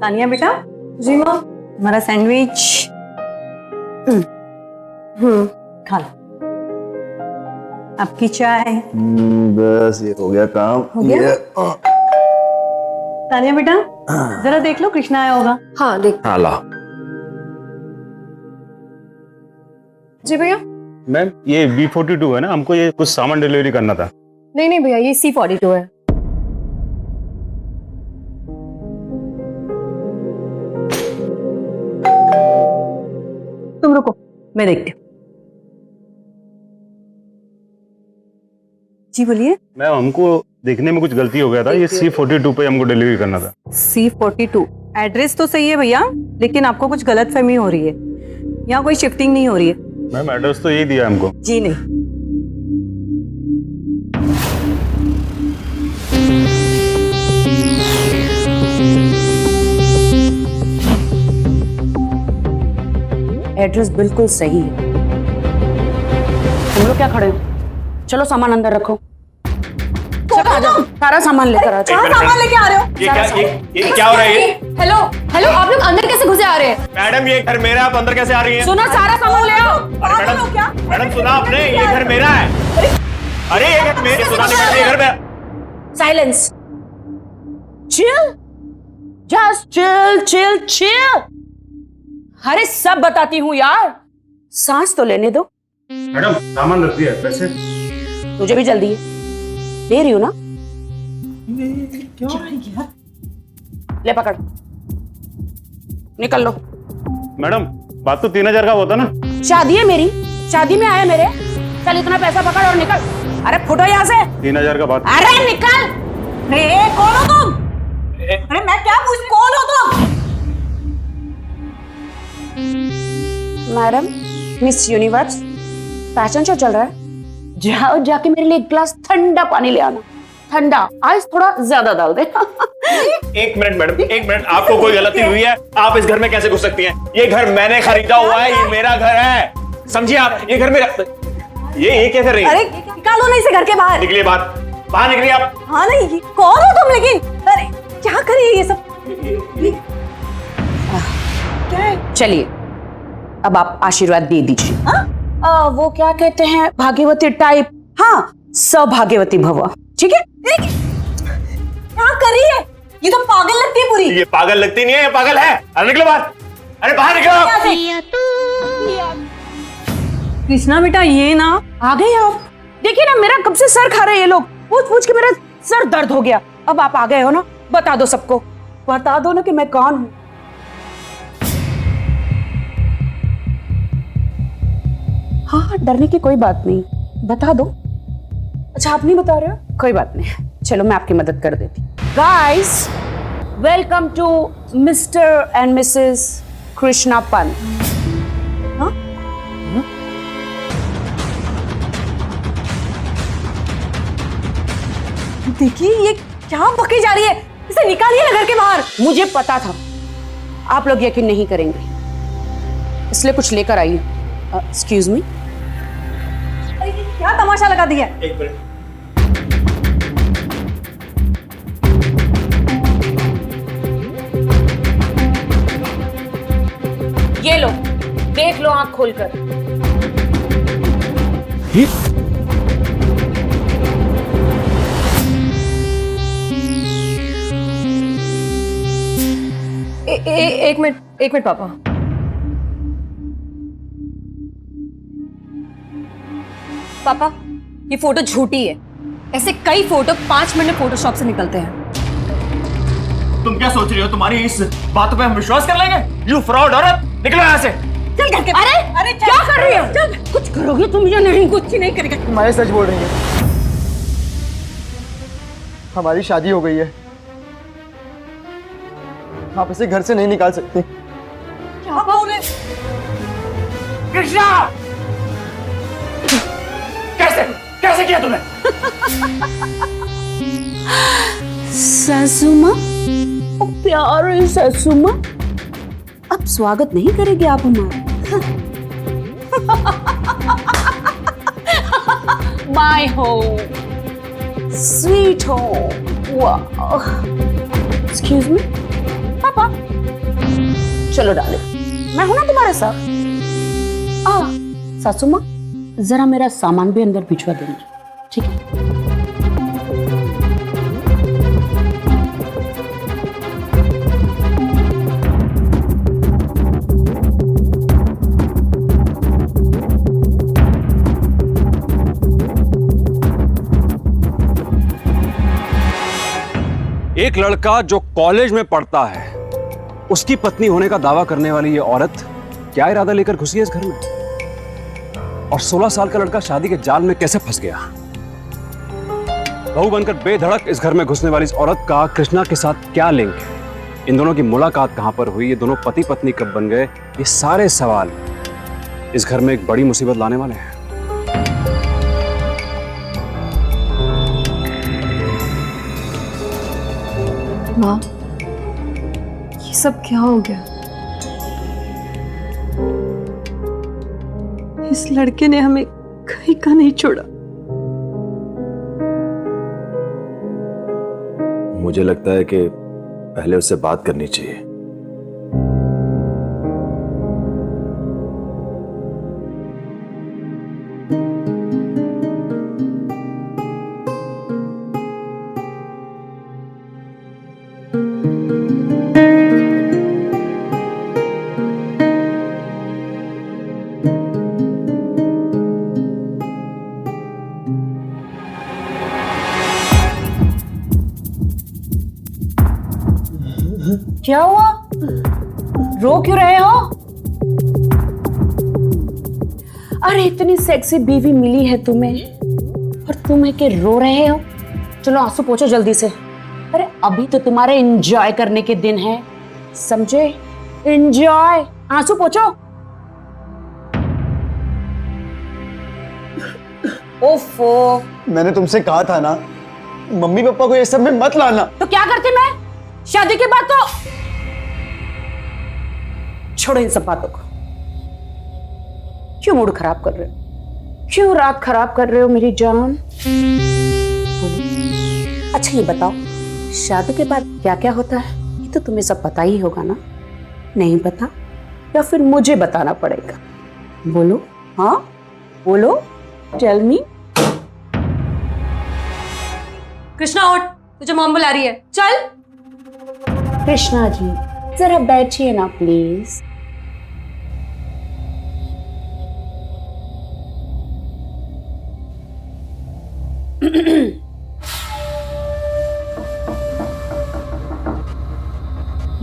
तानिया बेटा। जी माँ। हमारा सैंडविच खा लो। आपकी चाय। बस ये हो गया काम। हो गया? तानिया बेटा जरा देख लो, कृष्णा आया होगा। हाँ देख। हाँ ला। जी भैया। मैम ये B42 है ना, हमको ये कुछ सामान डिलीवरी करना था। नहीं नहीं भैया, ये C42 है। तुम रुको, मैं देखती हूँ। जी बोलिए। मैम हमको देखने में कुछ गलती हो गया था, ये C42 पे हमको डिलीवरी करना था। C42 एड्रेस तो सही है भैया, लेकिन आपको कुछ गलतफहमी हो रही है। यहाँ कोई शिफ्टिंग नहीं हो रही है। मैम एड्रेस तो यही दिया हमको। जी नहीं। एड्रेस बिल्कुल सही है। तुम लोग क्या खड़े हो? चलो सामान अंदर रखो। चलो आ जाओ, सारा सामान लेकर आ जाओ। सामान लेके आ रहे हो? ये क्या हो रहा है ये? हेलो हेलो, आप लोग अंदर कैसे घुसे आ रहे हैं? मैडम ये घर मेरा, आप अंदर कैसे आ रही हैं? सुना, सारा सामान ले आओ। मैडम सुना आपने, ये घर मेरा है। अरे ये घर मेरे, सुना नहीं मैडम, ये घर मेरा। Silence, chill, just chill chill chill. अरे सब बताती हूँ यार, सांस तो लेने दो। मैडम सामान रख दिया, पैसे? तुझे भी जल्दी है, दे रही हूँ ना। ले पकड़, निकल लो। मैडम बात तो 3000 का होता ना। शादी है मेरी, शादी में आया मेरे। चल इतना पैसा पकड़ और निकल। अरे फुटो यहाँ से। 3000 का बात। अरे निकल। कौन हो तुम? अरे मैं क्या पूछ, कौन हो तुम? Madam, miss universe fashion show चल रहा है, जाओ जाके मेरे लिए एक गिलास ठंडा पानी ले आना। ठंडा, आज थोड़ा ज्यादा डाल दे। एक मिनट मैडम, एक मिनट, आपको कोई गलती हुई है? आप इस घर में कैसे घुस सकती हैं? ये घर मैंने खरीदा हुआ है, ये मेरा घर है, समझिए आप। ये घर मेरा, ये क्या कर रही है? अरे निकालो ना इसे घर के बाहर। निकलिए बाहर निकलिए आप। हाँ नहीं, कौन हो तुम लेकिन? अरे क्या करिए ये सब? क्या है? चलिए अब आप आशीर्वाद दे दीजिए। वो क्या कहते हैं, भाग्यवती टाइप। हाँ, सौभाग्यवती भव। ठीक है। क्या कर रही है? ये तो पागल लगती है पूरी। ये पागल लगती नहीं है, ये पागल है। अरे निकलो बाहर, अरे बाहर निकलो आप। कृष्णा बेटा ये ना, आ गए आप। देखिए ना, मेरा कब से सर खा रहे हैं ये लोग, पूछ पूछ के मेरा सर दर्द हो गया। अब आप आ गए हो ना, बता दो सबको, बता दो ना कि मैं कौन हूं। हाँ, डरने की कोई बात नहीं, बता दो। अच्छा आप नहीं बता रहे हो, कोई बात नहीं, चलो मैं आपकी मदद कर देती। Guys, welcome to Mr and Mrs Krishna Pant. देखिए ये क्या बकी जा रही है, इसे निकालिए ना घर के बाहर। मुझे पता था आप लोग यकीन नहीं करेंगे, इसलिए कुछ लेकर आई। Excuse me. क्या तमाशा लगा दिया? एक मिनट, ये लो, देख लो आंख खोलकर। एक मिनट पापा। पापा ये फोटो झूठी है। ऐसे कई फोटो 5 मिनट में फोटोशॉप से निकलते हैं। तुम क्या सोच रही हो? तुम्हारी इस बात पे हम विश्वास कर लेंगे? यू फ्रॉड औरत, निकलो यहाँ से। चल घर के। अरे क्या कर रही हो? चल, कुछ करोगे तुम या नहीं? कुछ नहीं करेगा। तुम्हारे सच बोल रही है, हमारी शादी हो गई है, आप इसे घर से नहीं निकाल सकते। क्या बोल रहे? कृष्णा, कैसे किया तूने? सासू माँ, प्यारे सासू माँ, अब स्वागत नहीं करेंगे आप हमारा? My home, sweet home. वाह। एक्सक्यूज मी पापा, चलो डाले, मैं हूं ना तुम्हारे साथ। सासू माँ, जरा मेरा सामान भी अंदर भिजवा देना, ठीक है? एक लड़का जो कॉलेज में पढ़ता है, उसकी पत्नी होने का दावा करने वाली ये औरत क्या इरादा लेकर घुसी है इस घर में? और 16 साल का लड़का शादी के जाल में कैसे फंस गया? बहू बनकर बेधड़क इस घर में घुसने वाली इस औरत का कृष्णा के साथ क्या लिंक है? इन दोनों की मुलाकात कहां पर हुई? ये दोनों पति पत्नी कब बन गए? ये सारे सवाल इस घर में एक बड़ी मुसीबत लाने वाले हैं। माँ, ये सब क्या हो गया? इस लड़के ने हमें कहीं का नहीं छोड़ा। मुझे लगता है कि पहले उससे बात करनी चाहिए। क्या हुआ? रो क्यों रहे हो? अरे इतनी सेक्सी बीवी मिली है तुम्हें और तुम है कि रो रहे हो? चलो आंसू पोंछो जल्दी से। अरे अभी तो तुम्हारे एंजॉय करने के दिन है, समझे? एंजॉय, आंसू पोंछो। ओफो, मैंने तुमसे कहा था ना, मम्मी पापा को ये सब में मत लाना। तो क्या करती मैं? शादी के बाद तो छोड़ो इन सब बातों को। क्यों मूड खराब कर रहे हो? क्यों रात खराब कर रहे हो मेरी जान? बोलो। अच्छा ये बताओ, शादी के बाद क्या क्या होता है? ये तो तुम्हें सब पता ही होगा ना? नहीं पता या फिर मुझे बताना पड़ेगा? बोलो, हाँ बोलो, टेल मी। कृष्णा उठ, तुझे मॉम बुला रही है, चल। कृष्णा जी जरा बैठिए ना प्लीज।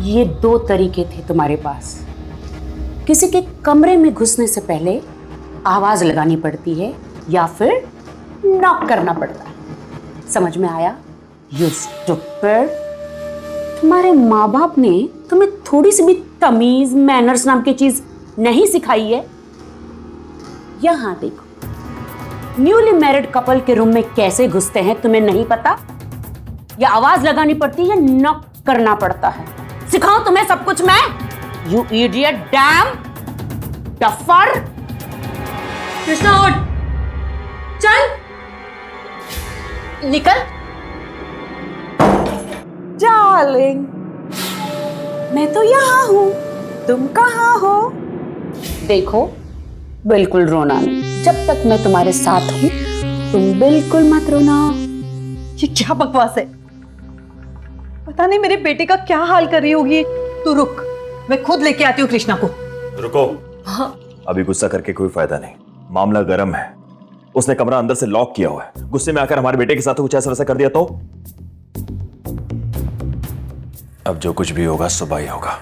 ये दो तरीके थे तुम्हारे पास। किसी के कमरे में घुसने से पहले आवाज लगानी पड़ती है या फिर नॉक करना पड़ता है। समझ में आया? You stupid. तुम्हारे माँ बाप ने तुम्हें थोड़ी सी भी तमीज, मैनर्स नाम की चीज नहीं सिखाई है? यहां देखो, न्यूली मैरिड कपल के रूम में कैसे घुसते हैं तुम्हें नहीं पता? या आवाज लगानी पड़ती है या नॉक करना पड़ता है? सिखाऊं तुम्हें सब कुछ मैं? You idiot, dam duffer. Krishna उठ, चल, निकल। डार्लिंग, मैं तो यहाँ हूँ, तुम कहाँ हो? देखो, बिल्कुल रोना नहीं। जब तक मैं तुम्हारे साथ हूँ तुम बिल्कुल मत रोना। ये क्या बकवास है? पता नहीं मेरे बेटे का क्या हाल कर रही होगी। तू रुक, मैं खुद लेके आती हूँ कृष्णा को। रुको। अभी गुस्सा करके कोई फायदा नहीं, मामला गर्म है। उसने कमरा अंदर से लॉक किया हुआ है। गुस्से में आकर हमारे बेटे के साथ कुछ ऐसा वैसा कर दिया तो अब जो कुछ भी होगा सुबह ही होगा।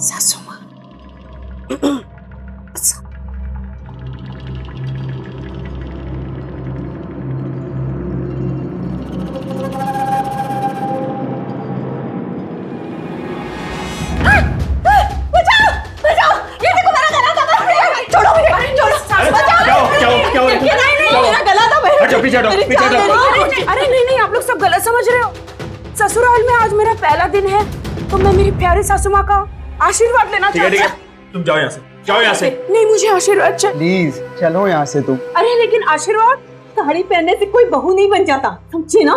सासू माँ, क्या हुआ? अरे नहीं समझ रहे हो? ससुराल में आज मेरा पहला दिन है, तो मैं मेरी प्यारी सासू माँ का आशीर्वाद लेना ठीक है चाहती ठीक है, तुम जाओ यहाँ से, जाओ यहाँ से। नहीं, मुझे आशीर्वाद चाहिए। प्लीज चलो यहाँ से तुम। अरे लेकिन आशीर्वाद, साड़ी पहनने से कोई बहू नहीं बन जाता, समझे ना?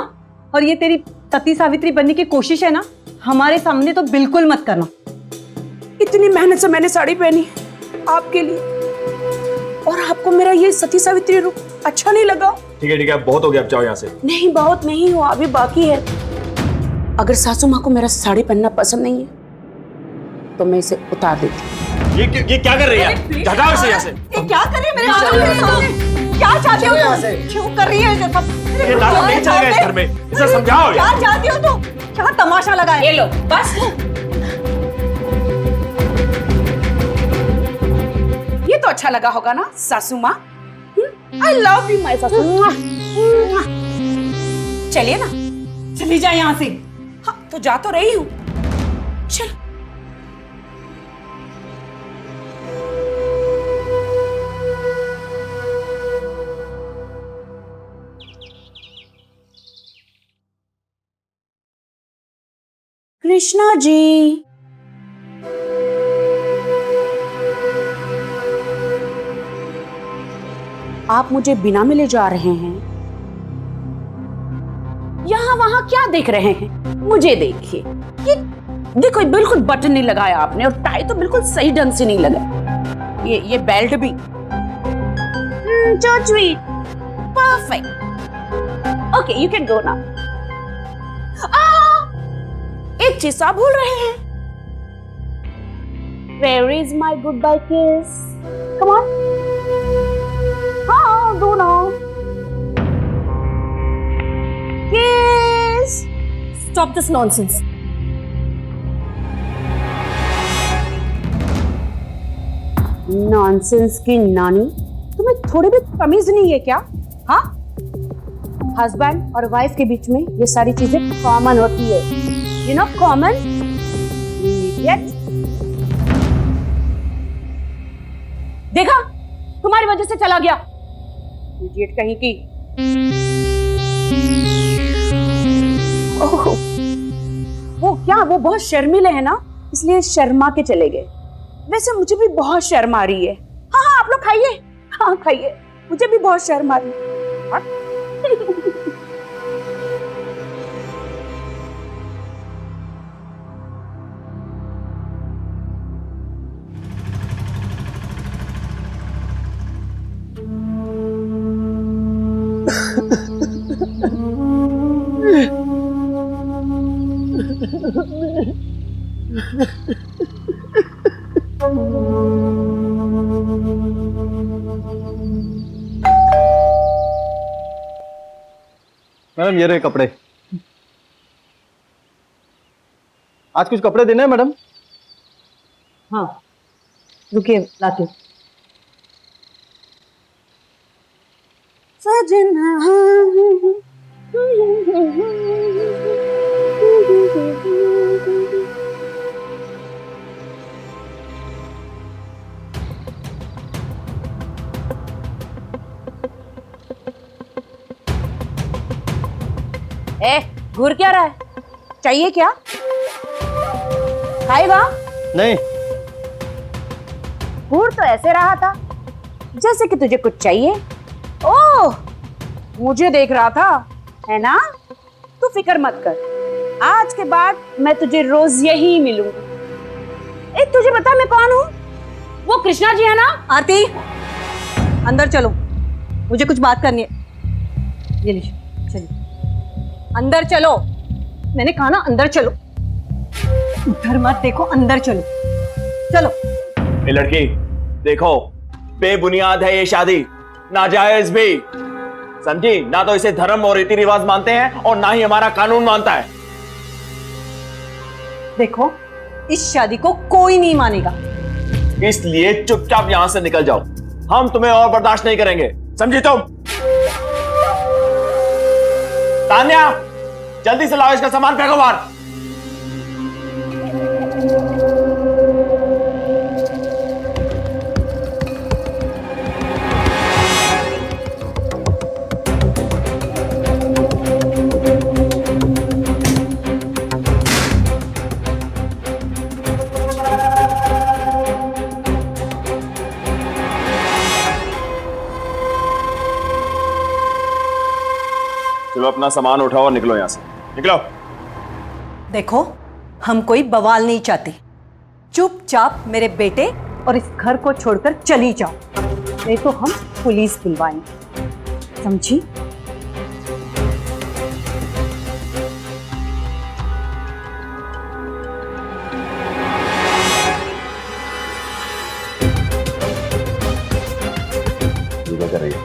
और ये तेरी सती सावित्री बनने की कोशिश है ना, हमारे सामने तो बिल्कुल मत करना। इतनी मेहनत से मैंने साड़ी पहनी आपके लिए, और आपको मेरा ये सती सावित्री रूप अच्छा नहीं लगा? ठीक है, बहुत हो गया, अब जाओ यहाँ से। नहीं, बहुत नहीं हुआ, अभी बाकी है। अगर सासू माँ को मेरा साड़ी पहनना पसंद नहीं है तो मैं इसे उतार देती। ये क्या कर रही है? हटाओ इसे यहाँ से। ये क्या कर रही है मेरे सामने? क्या चाहते हो तुम? क्यों कर रही है ये सब? ये नाटक नहीं चलेगा इस घर में, इसे समझाओ क्या यार। चाहती हो तुम? क्या तमाशा लगा है? ये लो, बस। ये तो अच्छा लगा होगा ना सासू माँ? आई लव यू माय सासू। चलिए ना। चली जाए यहाँ से। हाँ, तो जा तो रही हूँ। चल। कृष्णा जी, आप मुझे बिना मिले जा रहे हैं? यहाँ वहां क्या देख रहे हैं? मुझे देखिए, ये देखो, ये बिल्कुल बटन नहीं लगाया आपने, और टाई तो बिल्कुल सही ढंग से नहीं लगा। ये बेल्ट भी so sweet, perfect. Okay, you can go now. एक चीज आप भूल रहे हैं। Where is my goodbye kiss? Come on. हाँ, दो ना। Kiss. Stop this nonsense. Nonsense की नानी, तुम्हें थोड़ी भी तमीज नहीं है क्या? हाँ, हस्बैंड और वाइफ के बीच में ये सारी चीजें कॉमन होती है, यू नो, कॉमन। देखा, तुम्हारी वजह से चला गया, इडियट कहीं की। ओह, वो क्या, वो बहुत शर्मीले है ना, इसलिए शर्मा के चले गए। वैसे मुझे भी बहुत शर्म आ रही है। हाँ हाँ, आप लोग खाइए, हाँ खाइए, मुझे भी बहुत शर्म आ रही है। मैडम ये रहे कपड़े। आज कुछ कपड़े देने हैं मैडम? हाँ, रुकिए लाती हूँ। सजना घूर क्या रहा है? चाहिए क्या? खाएगा? नहीं। घूर तो ऐसे रहा था जैसे कि तुझे कुछ चाहिए। ओह, मुझे देख रहा था, है ना? तू फिक्र मत कर, आज के बाद मैं तुझे रोज यही मिलूंगी। तुझे पता मैं कौन हूँ? वो कृष्णा जी है ना? आरती, अंदर चलो, मुझे कुछ बात करनी है। ये लीजिए, चलिए अंदर चलो। मैंने कहा ना अंदर चलो, उधर मत देखो, अंदर चलो, चलो। ये लड़की देखो, बेबुनियाद है ये शादी, नाजायज भी, समझी ना? तो इसे धर्म और रीति रिवाज मानते हैं और ना ही हमारा कानून मानता है। देखो, इस शादी को कोई नहीं मानेगा, इसलिए चुपचाप यहां से निकल जाओ, हम तुम्हें और बर्दाश्त नहीं करेंगे, समझी तुम? तान्या, जल्दी से लाओ इसका सामान, फेंको बाहर। चलो अपना सामान उठाओ और निकलो यहाँ से, निकलो। देखो, हम कोई बवाल नहीं चाहते। चुपचाप मेरे बेटे और इस घर को छोड़कर चली जाओ, नहीं तो हम पुलिस बुलवाएंगे, समझी? क्या कर रही है?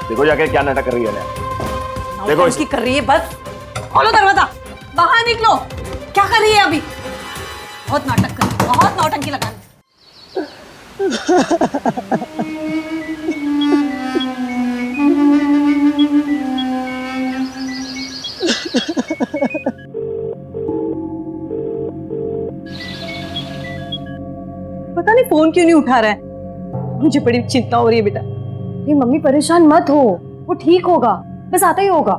देखो जाके क्या नाटक कर रही है। देखो इसकी कर रही है, बस खोलो दरवाजा, बाहर निकलो। क्या कर रही है अभी? बहुत नाटक कर रही है, बहुत नौटंकी लगा रही है। पता नहीं फोन क्यों नहीं उठा रहा है, मुझे बड़ी चिंता हो रही है बेटा। ये मम्मी परेशान मत हो, वो ठीक होगा, बस आता ही होगा।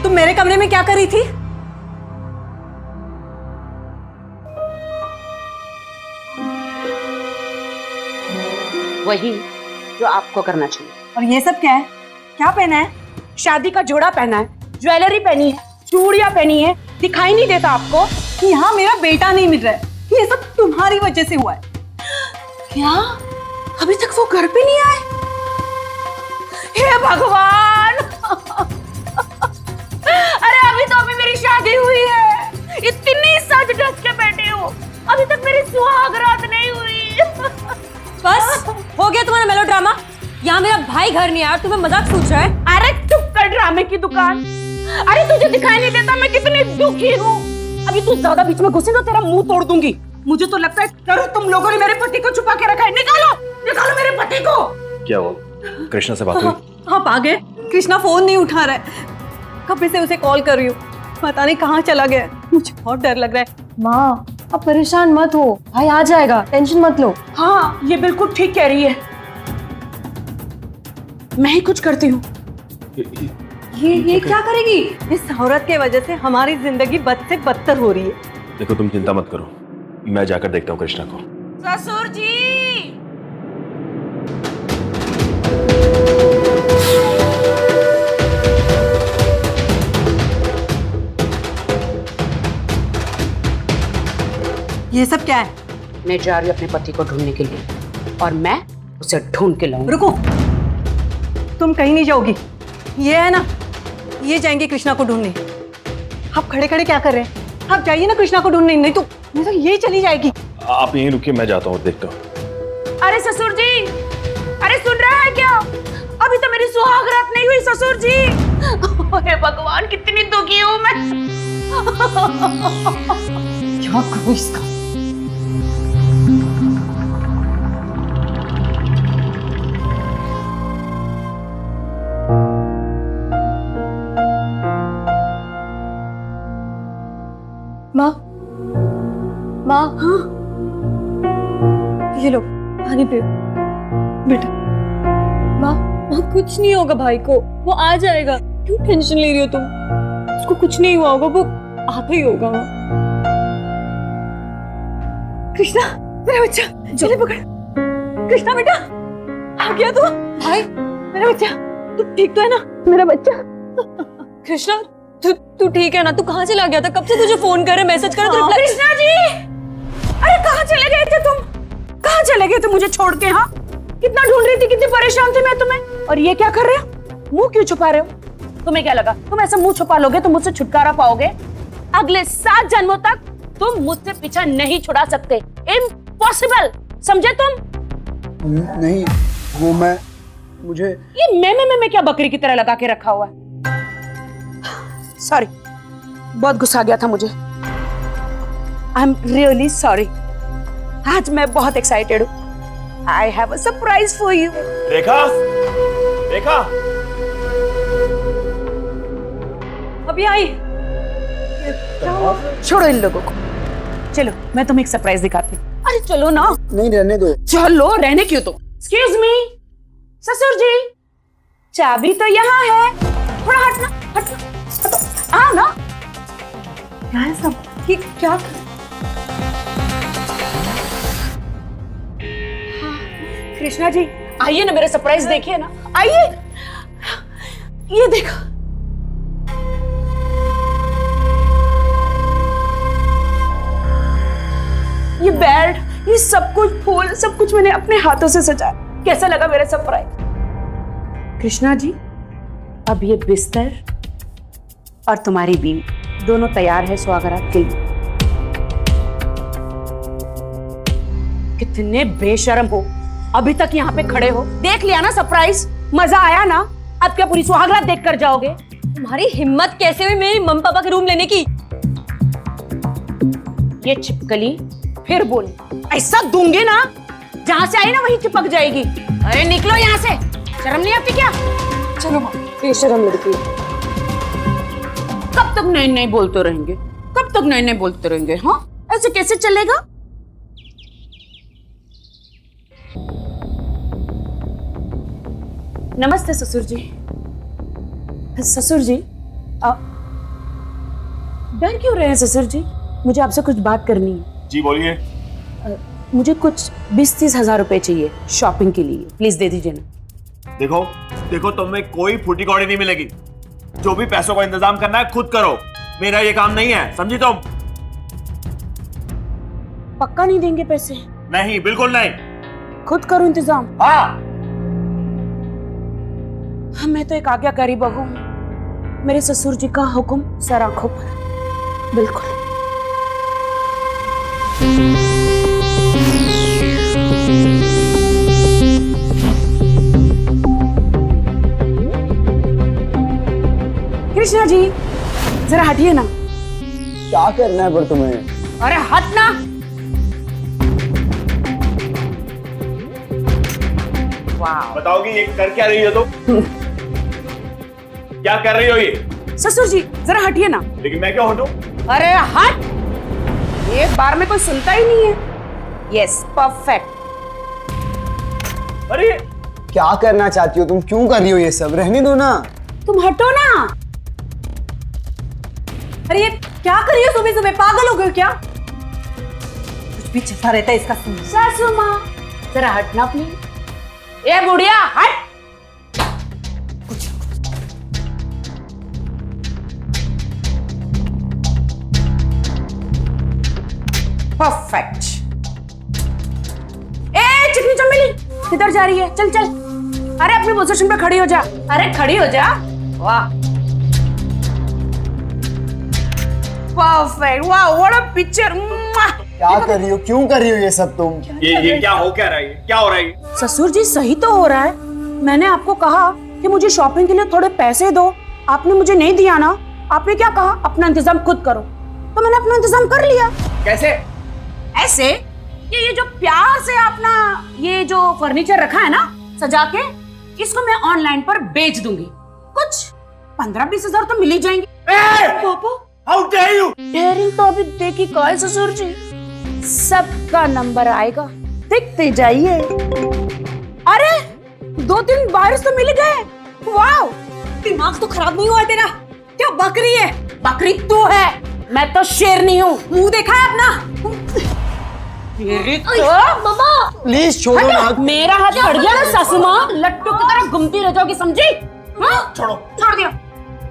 तुम मेरे कमरे में क्या कर रही थी? वही जो आपको करना चाहिए। और ये सब क्या है? क्या पहना है? शादी का जोड़ा पहना है, ज्वेलरी पहनी है, चूड़ियां पहनी है, दिखाई नहीं देता आपको? यहाँ मेरा बेटा नहीं मिल रहा है, ये सब तुम्हारी वजह से हुआ है। क्या अभी तक वो घर पे नहीं आए? हे भगवान! अरे अभी तो अभी मेरी शादी हुई है, इतनी सज धज के बैठे हो, अभी तक मेरी सुहाग रात नहीं हुई। बस हो गया तुम्हारा मेलोड्रामा। यहाँ मेरा भाई घर नहीं आया और तुम्हें मजाक सोच रहा है? अरे चुप कर ड्रामे की दुकान। अरे तुझे दिखाई नहीं देता मैं कितनी दुखी हूँ? अभी तू ज्यादा बीच में घुसी तो तेरा मुंह तोड़ दूंगी। मुझे तो लगता है करो तुम लोगों ने मेरे पति को छुपा के रखा है। निकालो, निकालो मेरे पति को। क्या हुआ? कृष्णा से बात हुई? आप आ गए? कृष्णा फोन नहीं उठा रहा है, कब से उसे कॉल कर रही हूँ, पता नहीं कहाँ चला गया। मुझे बहुत डर लग रहा है। माँ अब परेशान मत हो, भाई आ जाएगा, टेंशन मत लो। हाँ ये बिल्कुल ठीक कह रही है, मैं ही कुछ करती हूँ। ये क्या करेगी? इस औरत के वजह से हमारी जिंदगी बद से बदतर हो रही है। देखो तुम चिंता मत करो, मैं जाकर देखता हूँ कृष्णा को। ससुर जी! ये सब क्या है? मैं जा रही हूँ अपने पति को ढूंढने के लिए और मैं उसे ढूंढ के लाऊंगी। रुको, तुम कहीं नहीं जाओगी। ये है ना, ये जाएंगे कृष्णा को ढूंढने। आप खड़े खड़े क्या कर रहे हैं? आप जाइए ना कृष्णा को ढूंढने, नहीं तो ये चली जाएगी। आप यहीं रुकिए, मैं जाता हूँ, देखता हूँ। अरे ससुर जी, अरे सुन रहे हैं क्या? अभी तो मेरी सुहाग रात नहीं हुई ससुर जी। हे भगवान कितनी दुखी हूँ मैं। क्या करूँ इसका? माँ, माँ, हाँ, ये लो पानी पियो बेटा। माँ, कुछ नहीं होगा भाई को, वो आ जाएगा। क्यों टेंशन ले रही हो तुम? उसको कुछ नहीं हुआ होगा, वो आता ही होगा। कृष्णा मेरा बच्चा, चले पकड़। कृष्णा बेटा, आ गया तू? भाई मेरा बच्चा, तू ठीक तो है ना? मेरा बच्चा। कृष्णा तू ठीक है ना? तू कहाँ चला गया था? कब से तुझे फोन कर रहे, मैसेज कर रहे? कृष्णा जी, अरे कहाँ चले गए थे तुम? कहाँ चले गए थे मुझे छोड़ के? हाँ, कितना ढूंढ रही थी, कितनी परेशान थी मैं तुम्हें। और ये क्या कर रहे हो? मुंह क्यों छुपा रहे हो? तुम्हें क्या लगा तुम ऐसा मुंह छुपा लोगे तो मुझसे छुटकारा पाओगे? अगले 7 जन्मों तक तुम मुझसे पीछा नहीं छुड़ा सकते। इम्पॉसिबल, समझे तुम? नहीं, वो मुझे ये मैं क्या बकरी की तरह लगा के रखा हुआ है? सॉरी, बहुत गुस्सा आ गया था मुझे। I am really sorry. आज मैं बहुत एक्साइटेड हूँ। I have a surprise for you. Rekha, Rekha, अभी आई। छोड़ो इन लोगों को, चलो मैं तुम्हें एक सरप्राइज दिखाती हूँ। अरे चलो ना। नहीं, रहने दो। चलो, रहने क्यों तुम? एक्सक्यूज मी ससुर जी, चाबी तो यहाँ है, थोड़ा हटना, हटना, हटो, आ ना। क्या है सब? ये क्या? कृष्णा जी आइए ना, मेरा सरप्राइज देखिए ना, आइए। ये देखो, ये बेड, ये सब कुछ फूल, सब कुछ मैंने अपने हाथों से सजाया। कैसा लगा मेरा सरप्राइज? कृष्णा जी, अब ये बिस्तर और तुम्हारी बीवी दोनों तैयार है स्वागत के लिए। कितने बेशर्म हो, अभी तक यहाँ पे खड़े हो। देख लिया ना सरप्राइज, मजा आया ना? अब क्या पूरी सुहागरात देख कर जाओगे? तुम्हारी हिम्मत कैसे हुई मेरी मम्मी पापा के रूम लेने की? ये छिपकली फिर बोली, ऐसा दूंगी ना, जहां से आई ना वहीं चिपक जाएगी। अरे निकलो यहाँ से, शर्म नहीं आती क्या? चलो माँ, बेशरम लड़की। कब तक नहीं नहीं बोलते रहेंगे? कब तक नहीं नहीं बोलते रहेंगे? हाँ, ऐसे कैसे चलेगा? नमस्ते ससुर जी। ससुर जी, डर क्यों रहे हैं ससुर जी? मुझे आपसे कुछ बात करनी है। जी बोलिए। मुझे कुछ 20-30 हजार रुपए चाहिए शॉपिंग के लिए, प्लीज दे दीजिए ना। देखो देखो, तुम्हें कोई फूटी कौड़ी नहीं मिलेगी। जो भी पैसों का इंतजाम करना है खुद करो, मेरा ये काम नहीं है, समझी तुम? पक्का नहीं देंगे पैसे? नहीं, बिल्कुल नहीं। खुद करो इंतजाम। हाँ, मैं तो एक आज्ञाकारी बहू हूँ, मेरे ससुर जी का हुक्म सर आंखों पर। बिल्कुल। कृष्णा जी, जरा हटिए ना। क्या करना है पर तुम्हें? अरे हट ना। वाह, बताओगी ये कर क्या रही हो तुम? क्या कर रही हो ये? ससुर जी जरा हटिए ना। लेकिन मैं क्यों हटूं? अरे हट, एक बार में कोई सुनता ही नहीं है। Yes, perfect. अरे क्या करना चाहती हो तुम? क्यों कर रही हो ये सब? रहने दो ना। तुम हटो ना। अरे ये क्या कर रही हो सुबह सुबह? पागल हो गए हो क्या? कुछ भी चलता रहता है इसका। सासू माँ, जरा हटना प्लीज। ए बुढ़िया हट। परफेक्ट। ए चिकनी चमेली, किधर जा रही है? चल चल। अरे अपनी पोजीशन पे खड़ी हो जा। अरे खड़ी हो जा। वाह, परफेक्ट। वाह, व्हाट अ पिक्चर। क्या कर रही हो? क्यों कर रही हो ये सब तुम? ये क्या हो क्या रहा है? क्या हो रहा है? ससुर जी सही तो हो रहा है। मैंने आपको कहा कि मुझे शॉपिंग के लिए थोड़े पैसे दो, आपने मुझे नहीं दिया ना। आपने क्या कहा? अपना इंतजाम खुद करो। तो मैंने अपना इंतजाम कर लिया। कैसे? ऐसे ये जो प्यार से अपना ये जो फर्नीचर रखा है ना सजा के, इसको मैं ऑनलाइन पर बेच दूंगी। कुछ 15-20 हजार तो मिल ही जाएंगे। पापा, हाउ डेयर यू? डेयरिंग तो अभी देखी का है ससुर जी, सबका नंबर आएगा, देखते जाइए। अरे 2-3 वायरस तो मिल गए। वाह, दिमाग तो खराब नहीं हुआ तेरा? क्या बकरी है? बकरी तू है, मैं तो शेरनी हूँ। मुंह देखा है अपना? मामा प्लीज छोड़ो ना। मेरा हाथ हट गया ना सासू माँ, लट्टू की तरह घूमती रह जाओगी, समझी? हाँ? छोड़ो। छोड़ दिया।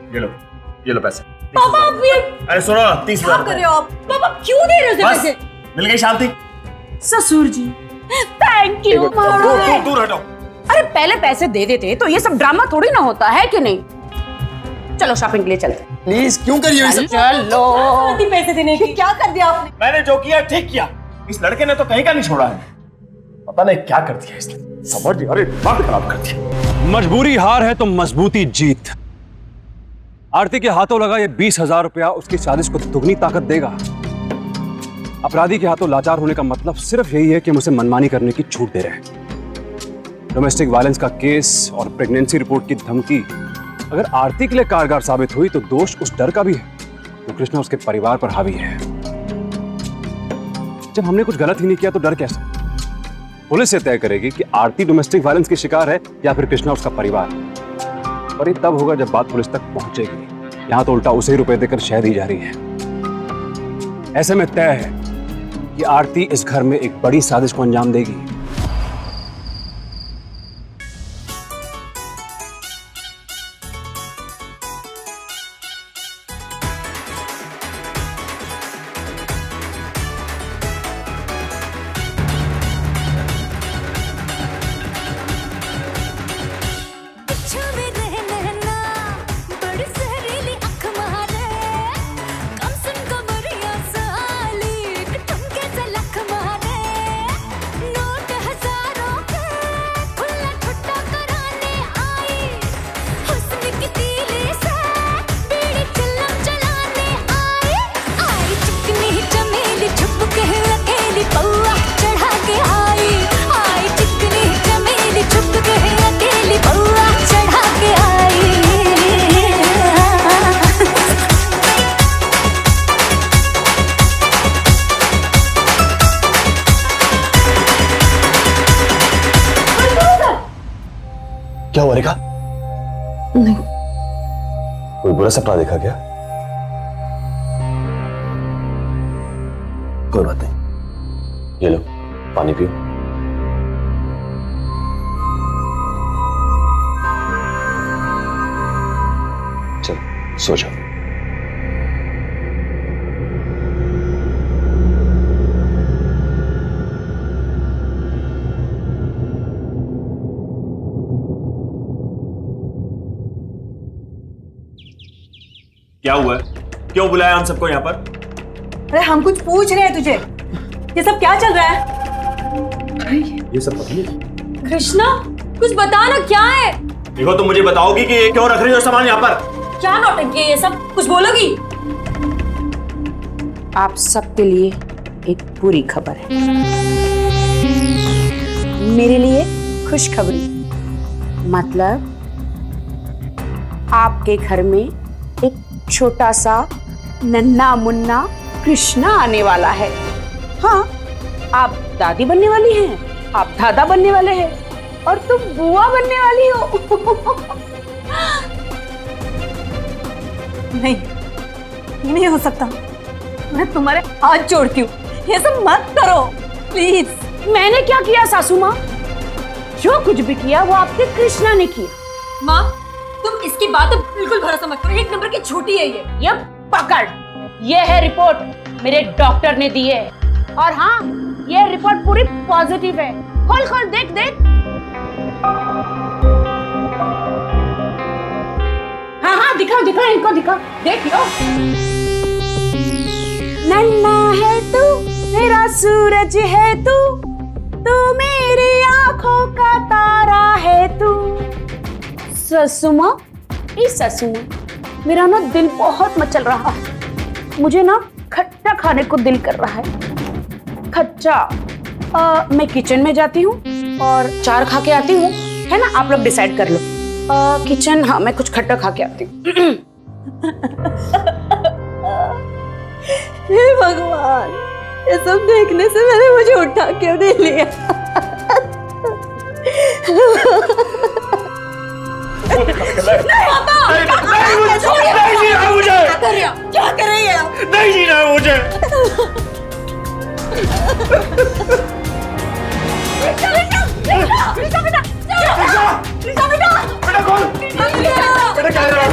ये लो पैसे। पापा आप ये अरे सुनो, 30 क्या कर रहे हो आप? पापा क्यों दे रहे हो बस, पैसे? मिल गई शांति। ससुर जी थैंक यू। दूर हटो। अरे पहले पैसे दे देते तो ये सब ड्रामा थोड़ी ना होता है कि नहीं? चलो शॉपिंग के लिए चलते। प्लीज क्यों कर रही हो ये सब? चलो। आंटी पैसे देने की क्या कर दिया आपने? मैंने जो किया ठीक किया। इस लड़के ने तो कहीं का नहीं छोड़ा है। पता नहीं क्या कर दिया इसने। समझ नहीं, अरे दिमाग खराब कर दिया। मजबूरी हार है तो मजबूती जीत। आरती के हाथों लगा ये 20,000 रुपया उसकी साजिश को दुगनी ताकत देगा। अपराधी के हाथों लाचार होने का मतलब सिर्फ यही है कि हम उसे मनमानी करने की छूट दे रहे हैं। डोमेस्टिक वायलेंस का केस और प्रेगनेंसी रिपोर्ट की धमकी अगर आरती के लिए कारगर साबित हुई तो दोष उस डर का भी है तो कृष्णा उसके परिवार पर हावी है। जब हमने कुछ गलत ही नहीं किया तो डर कैसा? पुलिस ये तय करेगी कि आरती डोमेस्टिक वायलेंस की शिकार है या फिर कृष्णा उसका परिवार। और ये तब होगा जब बात पुलिस तक पहुंचेगी। यहां तो उल्टा उसे ही रुपए देकर शह दी जा रही है। ऐसे में तय है कि आरती इस घर में एक बड़ी साजिश को अंजाम देगी। क्या हुआ रेखा? नहीं। कोई बुरा सपना देखा क्या? कोई बात नहीं, ये लो पानी पियो। चलो सो जाओ। क्या हुआ है? क्यों बुलाया हम सबको यहाँ पर? अरे हम कुछ पूछ रहे हैं तुझे, ये सब क्या चल रहा है? ये सब पता नहीं। कृष्णा कुछ बता ना, क्या है? देखो तुम मुझे बताओगी कि ये क्यों रख रही हो सामान यहाँ पर? क्या नौटंकी है ये सब, कुछ बोलोगी? आप सबके लिए एक बुरी खबर है, मेरे लिए खुशखबरी। मतलब आपके घर में एक छोटा सा नन्हा मुन्ना कृष्णा आने वाला है। हाँ, आप दादी बनने वाली हैं, आप दादा बनने वाले हैं और तुम बुआ बनने वाली हो। नहीं, ये नहीं हो सकता। मैं तुम्हारे हाथ जोड़ती हूँ, ये सब मत करो प्लीज। मैंने क्या किया सासू माँ? जो कुछ भी किया वो आपके कृष्णा ने किया। माँ तुम इसकी बात बिल्कुल भरोसा मत करो, एक नंबर की झूठी है ये। पकड़, ये है रिपोर्ट मेरे डॉक्टर ने दी है, और हाँ ये रिपोर्ट पूरी पॉजिटिव है। खोल खोल देख देख। हाँ हाँ दिखाओ दिखाओ, इनको दिखाओ, देख लो। नन्ना है तू, मेरा सूरज है तू, तू मेरी आंखों का तारा है तू। ससुमा, इस ससुमा, मेरा ना दिल बहुत मचल रहा है, मुझे ना खट्टा खाने को दिल कर रहा है। खट्टा। मैं किचन में जाती हूँ और चार खा के आती हूँ, है ना? आप लोग डिसाइड कर लो। किचन, हाँ मैं कुछ खट्टा खा के आती हूँ। हे भगवान, ये सब देखने से मैंने मुझे उठा क्यों नहीं लिया? नहीं जीना है मुझे। क्या कर रही है आप? नहीं जीना है मुझे। बेटा खोल। बेटा क्या कर रहा है?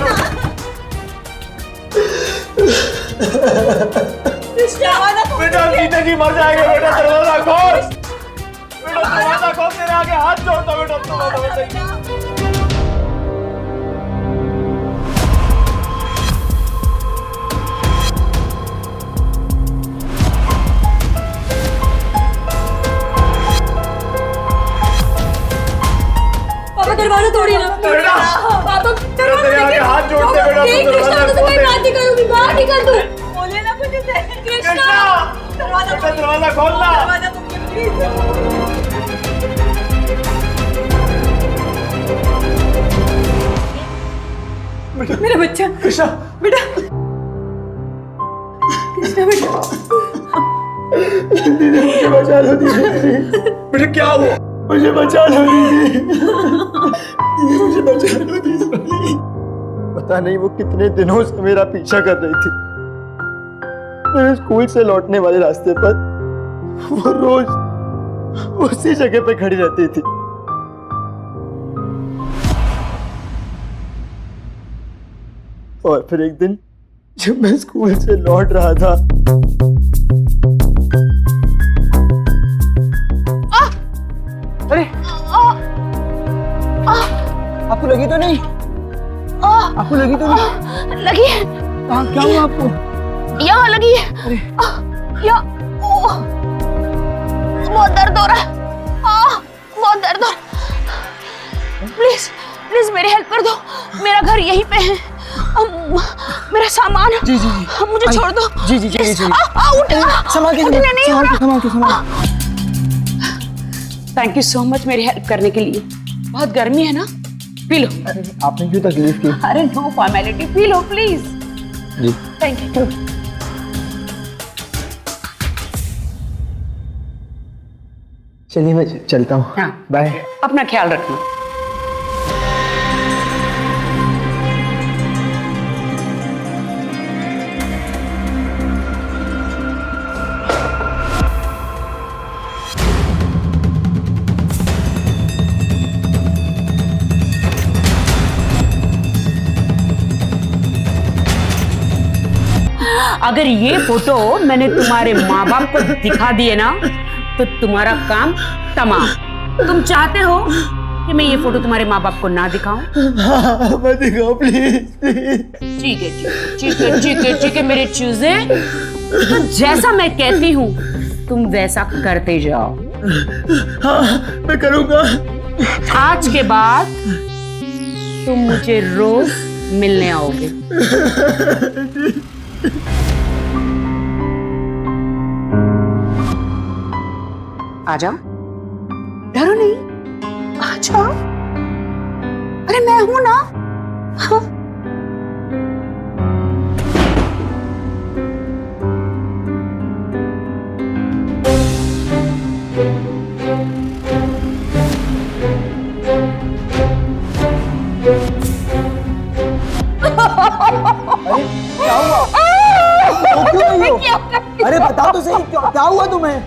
बेटा जीते जी मर जाएंगे। बेटा दरवाजा खोल। बेटा दरवाजा खोल, तेरे आगे हाथ जोड़ता बेटा। बेटा दरवाजा तोड़िए ना। बेटा, पापा तेरे आगे हाथ जोड़ते बेटा, तू दरवाजा खोल दे। बात ही करूंगी, बाहर निकल तू। बोले ना कुछ उसे। कृष्णा, बेटा दरवाजा खोलना। दरवाजा तो प्लीज। मेरा बच्चा कृष्णा, बेटा, कृष्णा बेटा, दीदी मुझे बचा लो दीदी। बेटा क्या हुआ? मुझे बचा लो दीदी। दीदी मुझे बचा लो दीदी। पता नहीं वो कितने दिनों से मेरा पीछा कर रही थी। मेरे स्कूल से लौटने वाले रास्ते पर वो रोज उसी जगह पे खड़ी रहती थी। और फिर एक दिन जब मैं स्कूल से लौट रहा था, अरे आपको लगी तो नहीं? आपको लगी तो नहीं? लगी है, क्या हुआ आपको? यहाँ लगी है। यहाँ बहुत दर्द हो रहा है। बहुत दर्द हो रहा है। प्लीज प्लीज मेरी हेल्प कर दो, मेरा घर यहीं पे है। मेरा सामान, जी जी जी, मुझे छोड़ दो। जी जी जी जी, संभाल के, संभाल के। थैंक यू सो मच मेरी हेल्प करने के लिए। बहुत गर्मी है ना, पी लो। आपने क्यों तकलीफ की? अरे नो फॉर्मेलिटी, पी लो प्लीज। जी थैंक यू। चलिए मैं चलता हूँ। हाँ। बाय। अपना ख्याल रखना। अगर ये फोटो मैंने तुम्हारे माँ बाप को दिखा दिए ना तो तुम्हारा काम तमाम। तुम चाहते हो कि मैं ये फोटो तुम्हारे माँ बाप को ना दिखाऊं? हाँ, मत दिखाओ प्लीज। ठीक है ठीक है ठीक है ठीक है मेरे चूजे, तो जैसा मैं कहती हूँ तुम वैसा करते जाओ। हाँ, मैं करूँगा। आज के बाद तुम मुझे रोज मिलने आओगे। आ जाओ, डरो नहीं, आ जाओ। अरे मैं हूं ना। हाँ। क्या हुआ? रो क्यों रही हो? अरे बता तो सही, क्या हुआ तुम्हें?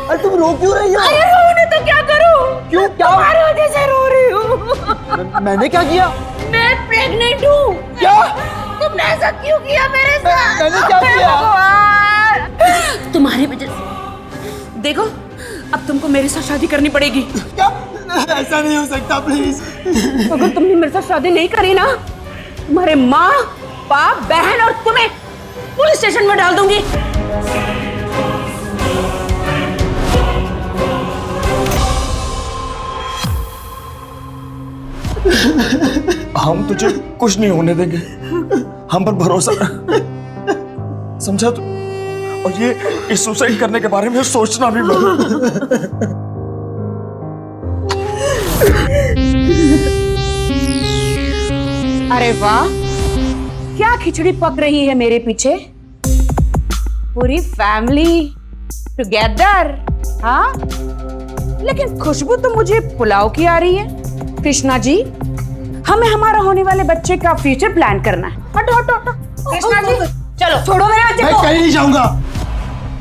अरे तुम रो क्यों रही हो? रोने तो क्या करूं? क्यों, क्या? तुम्हारी वजह से रो रही हूँ। मैंने क्या किया? मैं प्रेग्नेंट हूँ। क्या? तुमने ऐसा क्यों किया मेरे साथ? मैंने क्या किया? भगवान, तुम्हारी वजह से। देखो, अब तुमको मेरे साथ शादी करनी पड़ेगी। क्या? ऐसा नहीं हो सकता, प्लीज। अगर तुमने मेरे साथ शादी नहीं करी ना, तुम्हारे माँ, बाप, बहन और तुम्हें पुलिस स्टेशन में डाल दूंगी। हम तुझे कुछ नहीं होने देंगे, हम पर भरोसा रख, समझा तू? और ये सुसाइड करने के बारे में सोचना भी मत। अरे वाह, क्या खिचड़ी पक रही है मेरे पीछे। पूरी फैमिली टुगेदर, हाँ? लेकिन खुशबू तो मुझे पुलाव की आ रही है। कृष्णा जी, हमें हमारा होने वाले बच्चे का फ्यूचर प्लान करना है। हटो हटो हटो। कृष्णा जी, चलो छोड़ो मेरे बच्चे मैं को। कहीं नहीं जाऊंगा।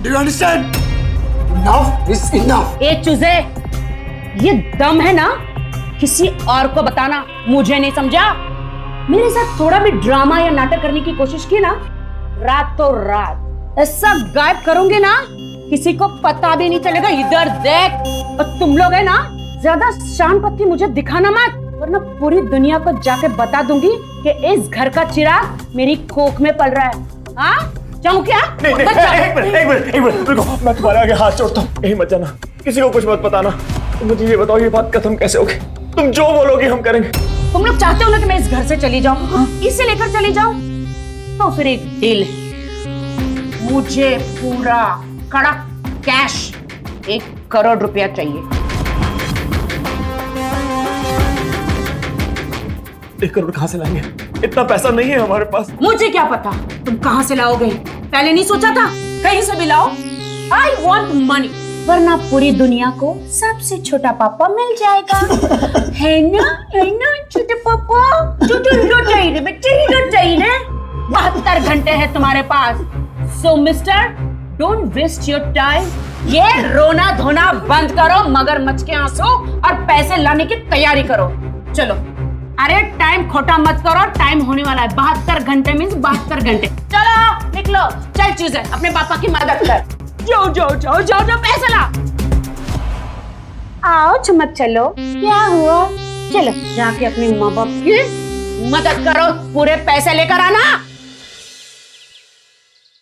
Do you understand? Enough is enough. ए चूजे, ये दम है ना किसी और को बताना, मुझे नहीं समझा? मेरे साथ थोड़ा भी ड्रामा या नाटक करने की कोशिश की ना, रातों रात ऐसा गायब करोगे ना किसी को पता भी नहीं चलेगा। इधर देख। और तुम लोग है ना, ज्यादा शान पत्ती मुझे दिखाना मत, वरना पूरी दुनिया को जाके बता दूंगी कि इस घर का चिराग मेरी कोख में पल रहा है। हाँ, जाऊं क्या? नहीं, एक मिनट रुको, मैं तुम्हारे आगे हाथ जोड़ता हूँ। यही मत जाना, किसी को कुछ मत बताना। मुझे ये बताओ, ये बात खत्म कैसे होगी? तुम जो बोलोगी हम करेंगे। तुम लोग चाहते हो ना कि मैं इस घर से चली जाऊं, इसे लेकर चली जाऊं? तो फिर एक डील है, मुझे पूरा कड़क कैश 1 करोड़ रुपया चाहिए। 1 करोड़ कहाँ से लाएंगे? इतना पैसा नहीं है हमारे पास। मुझे क्या पता तुम कहां से लाओगे, पहले नहीं सोचा था? कहीं से भी लाओ, आई वॉन्ट मनी, वरना पूरी दुनिया को सबसे छोटा पापा मिल जाएगा। है ना छोटे पापा? छोटे हीरो चाहिए बच्चे, हीरो चाहिए। 72 घंटे है तुम्हारे पास। So mister, don't waste your time. ये रोना धोना बंद करो, मगरमच्छ के आंसू, और पैसे लाने की तैयारी करो। चलो। अरे टाइम खोटा मत करो, टाइम होने वाला है। 72 घंटे मीन्स 72 घंटे। चलो निकलो, चल चूजे, अपने पापा की मदद कर। जाओ जाओ जाओ जाओ जाओ, पैसे ला। आओ मत चलो, क्या हुआ? चलो जाके अपने माँ बाप की मदद करो, पूरे पैसे लेकर आना।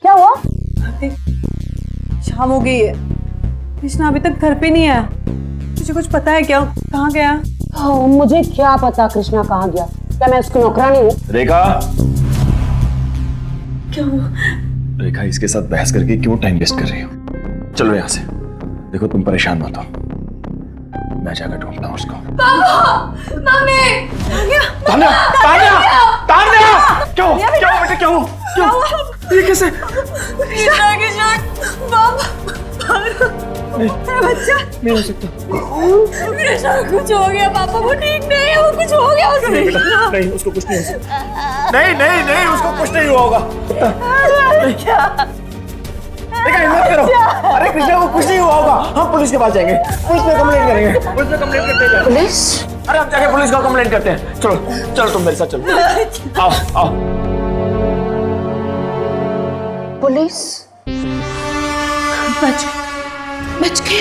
क्या हुआ? शाम हो गई है, कृष्णा अभी तक घर पे नहीं आया। मुझे कुछ पता है क्या, कहाँ गया? मुझे क्या पता कृष्णा कहाँ गया? क्या मैं उसकी नौकरानी हूँ? रेखा, क्या हुआ? रेखा, इसके साथ बहस करके क्यों टाइम वेस्ट कर रही हो? चलो यहाँ से। देखो, तुम परेशान मत हो, मैं जाकर ढूंढता हूँ उसको। तान्या, तान्या, तान्या! क्या हुआ बेटा, क्या हुआ? क्यों? ये कैसे? मेरा बच्चा नहीं हो सकता। कृष्णा कुछ हो गया, पापा को ठीक नहीं है, वो कुछ हो गया उसको। नहीं, उसको कुछ नहीं हो सकता। नहीं, उसको कुछ नहीं हुआ होगा। देखा, हिम्मत करो। अरे कृष्णा को कुछ नहीं हुआ होगा। हम पुलिस के पास जाएंगे, पुलिस में कंप्लेंट करेंगे। पुलिस में कंप्लेंट करते हैं। पुलिस? अरे हम जाके पुलिस को कंप्लेंट करते हैं। चलो तुम मेरे साथ चलो। आओ। पुलिस बच बच के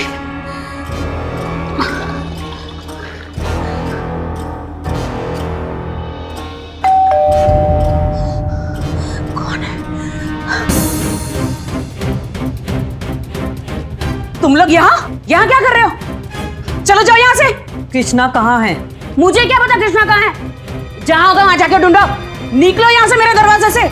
तुम लोग यहाँ यहाँ क्या कर रहे हो? चलो जाओ यहाँ से। कृष्णा कहाँ है? मुझे क्या पता कृष्णा कहाँ है? जहां होगा वहां जाके ढूंढो। निकलो यहां से मेरे दरवाजे से।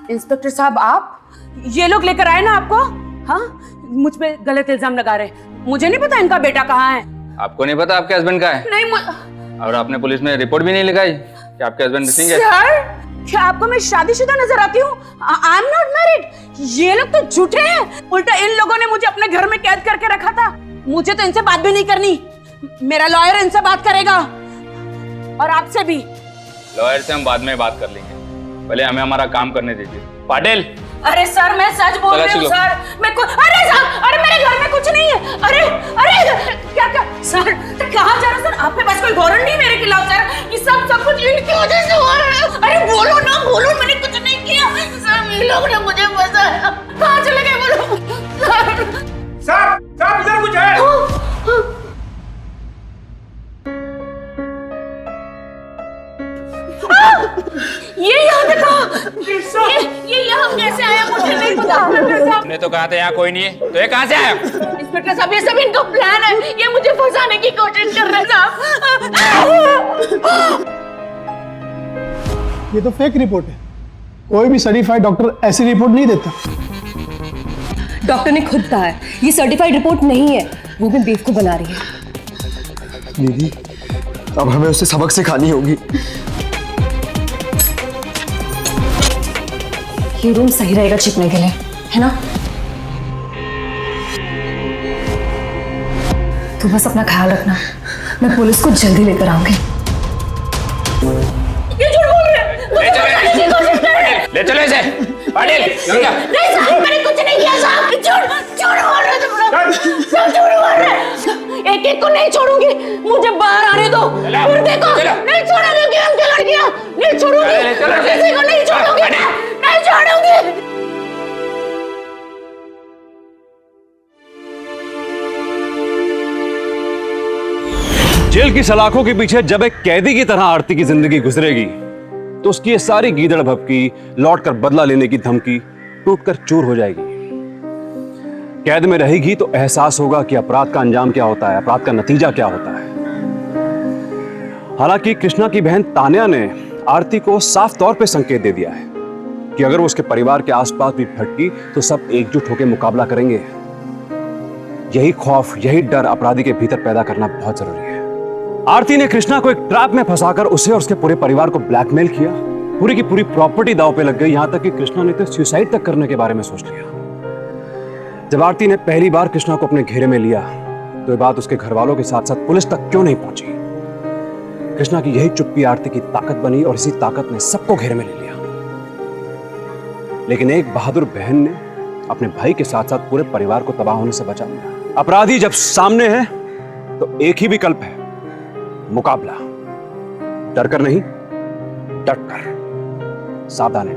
इंस्पेक्टर साहब, आप ये लोग लेकर आए ना आपको? हाँ, मुझ पे गलत इल्जाम लगा रहे हैं। मुझे नहीं पता इनका बेटा कहाँ है। आपको नहीं पता आपके हस्बैंड का है? नहीं और आपने पुलिस में रिपोर्ट भी नहीं लिखाई कि आपके हस्बैंड मिसिंग है? सर, क्या आपको मैं शादीशुदा नजर आती हूँ? I am not married. ये लोग तो झूठे हैं। उल्टा इन लोगों ने मुझे अपने घर में कैद करके रखा था। मुझे तो इनसे बात भी नहीं करनी। मेरा लॉयर इनसे बात करेगा और आपसे भी। लॉयर से हम बाद में बात कर लेंगे, पहले हमें हमारा काम करने दीजिए। पाटिल, अरे सर, मैं सच बोल रही हूँ सर। अरे सर, अरे मेरे घर में कुछ नहीं है। अरे अरे क्या क्या सर, कहाँ जा रहे सर? आप पे पास कोई वारंट नहीं मेरे खिलाफ सर। ये सब कुछ इनकी वजह से हो रहा है। अरे बोलो ना, बोलो, मैंने कुछ नहीं किया सर। ये लोग ने मुझे फंसाया। कहाँ चले गए बोलो सर? साहब इधर कुछ है। ये यहाँ देखो, ये यहाँ कैसे आया मुझे नहीं पता। हमने तो कहा था यहाँ कोई नहीं है, तो ये कहाँ से आया? इंस्पेक्टर साहब, ये सब इनका प्लान है। ये मुझे फंसाने की कोशिश कर रहे साहब। ये तो फेक रिपोर्ट है। कोई भी सर्टिफाइड डॉक्टर ऐसी रिपोर्ट नहीं देता। डॉक्टर ने खुद कहा है ये सर्टिफाइड रिपोर्ट नहीं है, वो भी बेवकूफ बना रही है। दीदी, अब हमें उससे सबक सिखानी होगी। ये रूम सही रहेगा छिपने के लिए, है ना? तो बस अपना ख्याल रखना, मैं पुलिस को जल्दी लेकर आऊंगी। ये झूठ बोल रहे हैं। मुझे फंसाने की कोशिश कर रहे हैं। ले चलो इसे। पाटिल, नहीं साहब, मैंने कुछ नहीं किया साहब। झूठ बोल रहे तुम लोग। सब झूठ बोल रहे हैं। एक एक को नहीं छोड़ूंगी। मुझे बाहर आने दो, फिर देखो। नहीं छोड़ूंगी उनकी लड़कियां, नहीं छोड़ूंगी। किसी को नहीं छोड़ूंगी, नहीं छोड़ूंगी। जेल की सलाखों के पीछे जब एक कैदी की तरह आरती की जिंदगी गुजरेगी, तो उसकी ये सारी गीदड़ भपकी, लौट कर बदला लेने की धमकी टूटकर चूर हो जाएगी। कैद में रहेगी तो एहसास होगा कि अपराध का अंजाम क्या होता है, अपराध का नतीजा क्या होता है। हालांकि कृष्णा की बहन तान्या ने आरती को साफ तौर पे संकेत दे दिया है कि अगर वो उसके परिवार के आसपास भी भटकी तो सब एकजुट होकर मुकाबला करेंगे। यही खौफ, यही डर अपराधी के भीतर पैदा करना बहुत जरूरी है। आरती ने कृष्णा को एक ट्रैप में फंसाकर उसे और उसके पूरे परिवार को ब्लैकमेल किया। पूरी की पूरी प्रॉपर्टी दांव पे लग गई, यहां तक कि कृष्णा ने तो सुसाइड तक करने के बारे में सोच लिया। जब आरती ने पहली बार कृष्णा को अपने घेरे में लिया तो ये बात उसके घर वालों के साथ साथ पुलिस तक क्यों नहीं पहुंची। कृष्णा की यही चुप्पी आरती की ताकत बनी और इसी ताकत ने सबको घेरे में ले लिया। लेकिन एक बहादुर बहन ने अपने भाई के साथ साथ पूरे परिवार को तबाह होने से बचा लिया। अपराधी जब सामने है तो एक ही विकल्प है, मुकाबला। डर कर नहीं, डट कर। सावधान है।